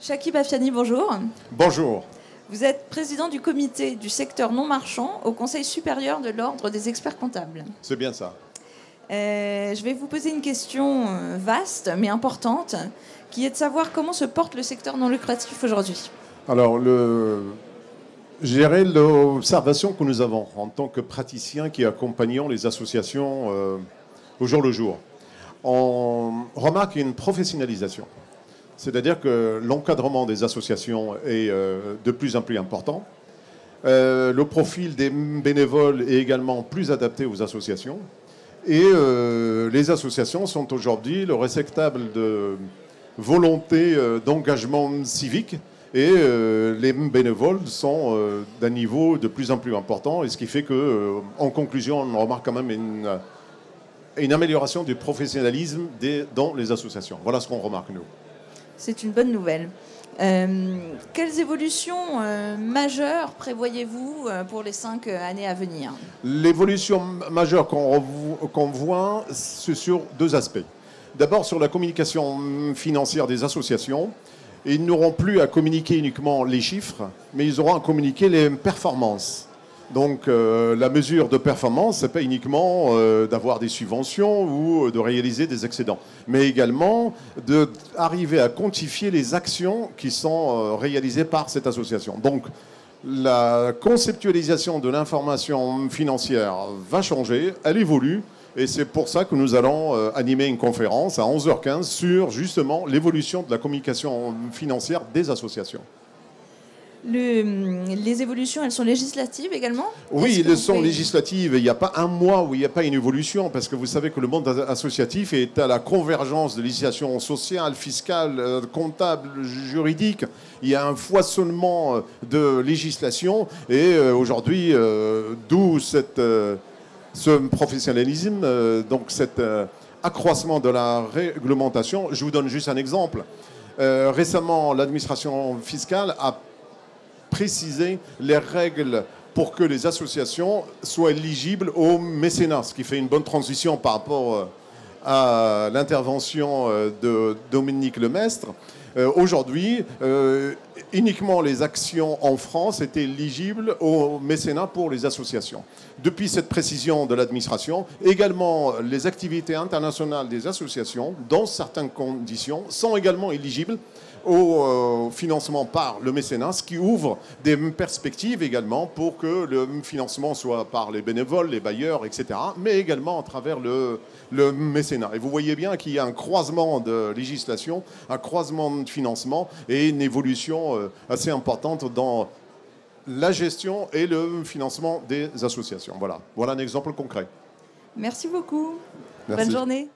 Chakib Afiani, bonjour. Bonjour. Vous êtes président du comité du secteur non marchand au Conseil supérieur de l'Ordre des experts comptables. C'est bien ça. Je vais vous poser une question vaste mais importante, qui est de savoir comment se porte le secteur non lucratif aujourd'hui. Alors, gérer l'observation que nous avons en tant que praticiens qui accompagnons les associations au jour le jour. On remarque une professionnalisation. C'est-à-dire que l'encadrement des associations est de plus en plus important. Le profil des bénévoles est également plus adapté aux associations. Et les associations sont aujourd'hui le réceptacle de volonté d'engagement civique. Et les bénévoles sont d'un niveau de plus en plus important. Et ce qui fait qu'en conclusion, on remarque quand même une amélioration du professionnalisme dans les associations. Voilà ce qu'on remarque, nous. C'est une bonne nouvelle. Quelles évolutions majeures prévoyez-vous pour les 5 années à venir? L'évolution majeure qu'on voit, c'est sur 2 aspects. D'abord, sur la communication financière des associations. Ils n'auront plus à communiquer uniquement les chiffres, mais ils auront à communiquer les performances. Donc la mesure de performance, ce n'est pas uniquement d'avoir des subventions ou de réaliser des excédents, mais également d'arriver à quantifier les actions qui sont réalisées par cette association. Donc la conceptualisation de l'information financière va changer, elle évolue, et c'est pour ça que nous allons animer une conférence à 11h15 sur justement l'évolution de la communication financière des associations. Les évolutions, elles sont législatives également? Oui, elles sont législatives. Il n'y a pas un mois où il n'y a pas une évolution, parce que vous savez que le monde associatif est à la convergence de législation sociale, fiscale, comptable, juridique. Il y a un foisonnement de législation, et aujourd'hui, d'où ce professionnalisme, donc cet accroissement de la réglementation. Je vous donne juste un exemple. Récemment, l'administration fiscale a préciser les règles pour que les associations soient éligibles au mécénat, ce qui fait une bonne transition par rapport à l'intervention de Dominique Lemestre. Aujourd'hui, uniquement les actions en France étaient éligibles au mécénat pour les associations. Depuis cette précision de l'administration, également les activités internationales des associations, dans certaines conditions, sont également éligibles au financement par le mécénat, ce qui ouvre des perspectives également pour que le financement soit par les bénévoles, les bailleurs, etc., mais également à travers le mécénat. Et vous voyez bien qu'il y a un croisement de législation, un croisement de financement et une évolution assez importante dans la gestion et le financement des associations. Voilà un exemple concret. Merci beaucoup. Merci. Bonne journée.